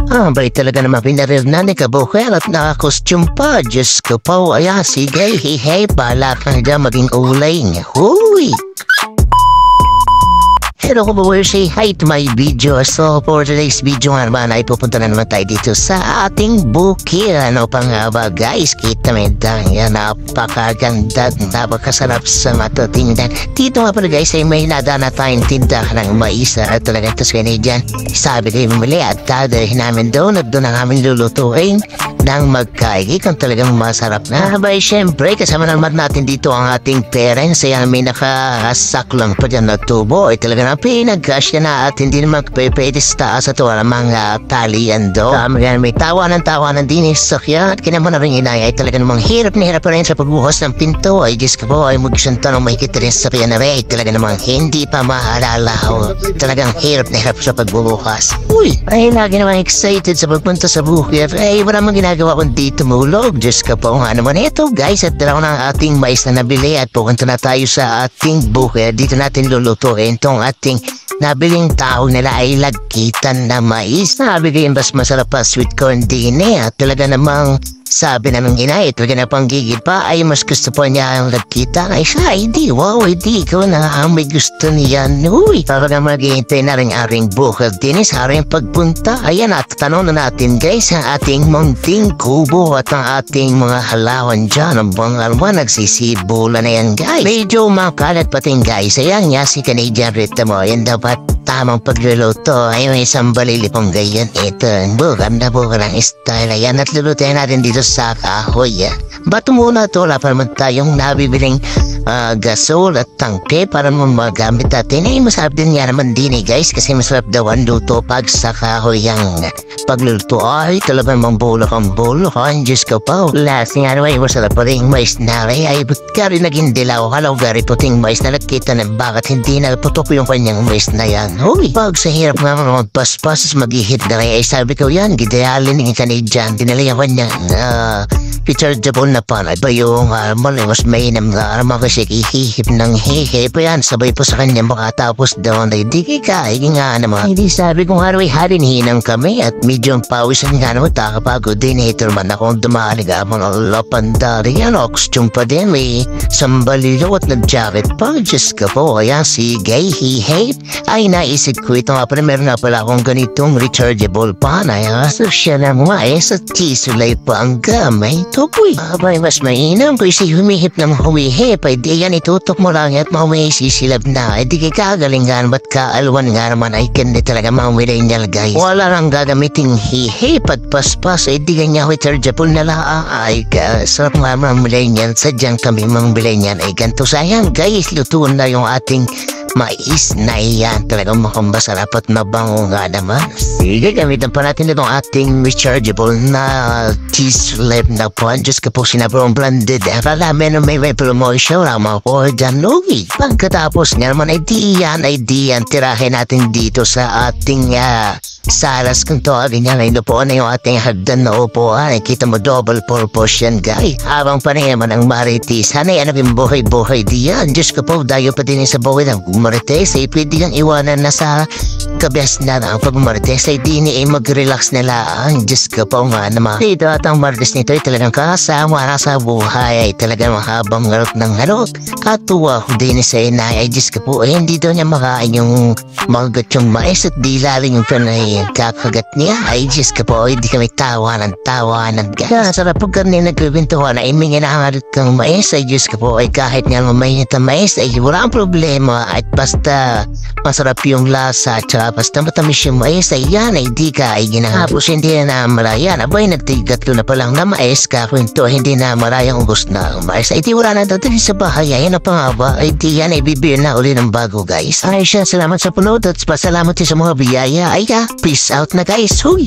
Bay talaga naman pinarir na ni Kabuker at nakakostume pa. Diyos ko po, ayan, sige, hihay, pala ka na maging ulay niya. Huy! Hello viewers, say hi to my video. So for today's video nga naman ay pupunta na naman tayo dito sa ating bukid. Ano pa nga ba guys, kita mo yan, napakaganda, napakasarap sa matutingnan. Dito nga pala guys ay may nadana tayong tindahan ng mais at talagang ito sa Canadian. Sabi kayo mamili at dadalhin namin doon at doon ang aming lulutuin ng magkaigi kung talagang masarap na. Abay syempre kasama naman natin dito ang ating parents. Ayan may nakasaklang pa dyan na tubo ay talaga pinag-cash na at hindi naman pwede sa taas at wala mga talian do. May tawanan din sa sakya at kinaman na rin inay ay talaga namang hirap na hirap pa rin sa pagbuhos ng pinto. Ay Diyos ka po ay magsunta nung may kita rin sa sakya na rin ay talaga namang hindi pa maalala o talagang hirap na hirap sa pagbubukas. Uy! Ay lagi naman excited sa pagpunta sa bukid ay wala mang ginagawa kundi tumulog. Diyos ka po nga naman ito guys at dalaw na ating mais na nabili at pupunta na tayo sa ating bukid. Dito natin lulutuin itong ating nabiling tao nila ay lagkitan na mais. Nabigyan mas masarap pa sweet corn din at talaga namang sabi naman inay, talaga na panggigil pa ay mas gusto po niya ang lagkita. Ay siya, hindi, wow, hindi ikaw na ang may gusto niyan. Uy, talaga maghihintay na rin aring bukid din sa aring pagpunta. Ayan at tanong na natin guys ang ating munting kubo at ang ating mga halawan dyan. Ang bangalwa nagsisibula na yan guys. Medyo makalat pating guys. Ayan nga si Canadian Rita mo. Ayan dapat tamang pagluluto ay may isang balilipong ganyan. Ito, bukam na bukam ang style. Ayan at lulutuin natin dito sa kahoy. Bato muna ito, wala pa naman tayong nabibiling gasol at tangke para magamit natin. Ay masarap din nga naman din guys kasi masarap daw ang luto pag sa kahoy ang pagluluto. Ay talaga namang bulok ang bulok. Ang Diyos ko po. Last nga naman ay masarap pa rin mais na rin. Ay ba't ka rin naging dilaw? Halaw gari puting mais na nakita na bakit hindi na putok yung kanyang mais na yan. Uy, pag sa hirap nga magpaspas mag-ihit na rin ay sabi ko yan gidayalin ng Canadian. Dinali ako niya rechargeable na panay ba yung mas mainam na arama kasi ihihip ng hihi pa yan sabay po sa kanya makatapos daw na hindi kikaig nga naman. Hindi sabi kong haraway harinhinang kami at medyo pawisan nga naman takapagod din hater man akong dumaliga mga lapandari yan costume pa din may sambalilo at nag-jacket pa. Diyos ka po ayan si gay hihi ay naisip ko ito nga pala meron nga pala akong ganitong rechargeable panay so siya na mga sa tisulay pa ang gamay. Tukoy, abay mas mainam ko si humihip ng humihip ay di yan itutok mo lang at mamay sisilab na ay di kagalingan ba't kaalwan nga naman ay hindi talaga mga millennial guys. Wala nang gagamiting hihip at paspas ay di ganyan rechargeable na lang ay sarap nga mga millennial sadyang kami mga millennial ay ganito sayang guys lutuan na yung ating mais na iyan talagang mukhang masarap at mabango nga naman. Sige, gamitan pa natin itong ating rechargeable na cheese lip na po. Diyos ka po sinabrong blended. Para namin may promotion na mga po dyan lugi. Pagkatapos nga naman ay di yan tirahin natin dito sa ating salas kung tawagin niya ngayon po na yung ating hagdan na upuan. Kita mo double purpose yan guys. Habang pa naman ang marites. Hanay anak yung buhay-buhay diyan. Diyos ka po dayo pa din sa buhay ng marites. Ay pwede kang iwanan na sa kabes na ang pag-marites. Ay di ni mag-relax nila. Ang Diyos ka po nga naman. Dito at ang marites nito ay talagang kasama na sa buhay. Ay talagang mahabang ngarot ng harot. Katuwa ko din sa inay. Ay Diyos ka po ay hindi daw niya makain yung magat yung mais at di laling yung panay kakagat niya. Ay Diyos ka po, hindi kami tawanan guys. Sarap pag kami nagpipintuhan ay may ginahangarit kang mais. Ay Diyos ka po, ay kahit nga mamayinit ang mais ay wala ang problema at basta masarap yung lasa at basta matamis yung mais ay yan ay di ka ay ginahapos hindi na marayan. Abay nagtigatlo na palang na mais kakwento hindi na marayang ubos na mais ay di wala na dati sa bahay. Ayan na pa nga ba ay di yan ay bibili na uli ng bago guys. Ay siya salamat sa punod at pasalamat sa mga biyaya. Ay peace out na guys. Huy!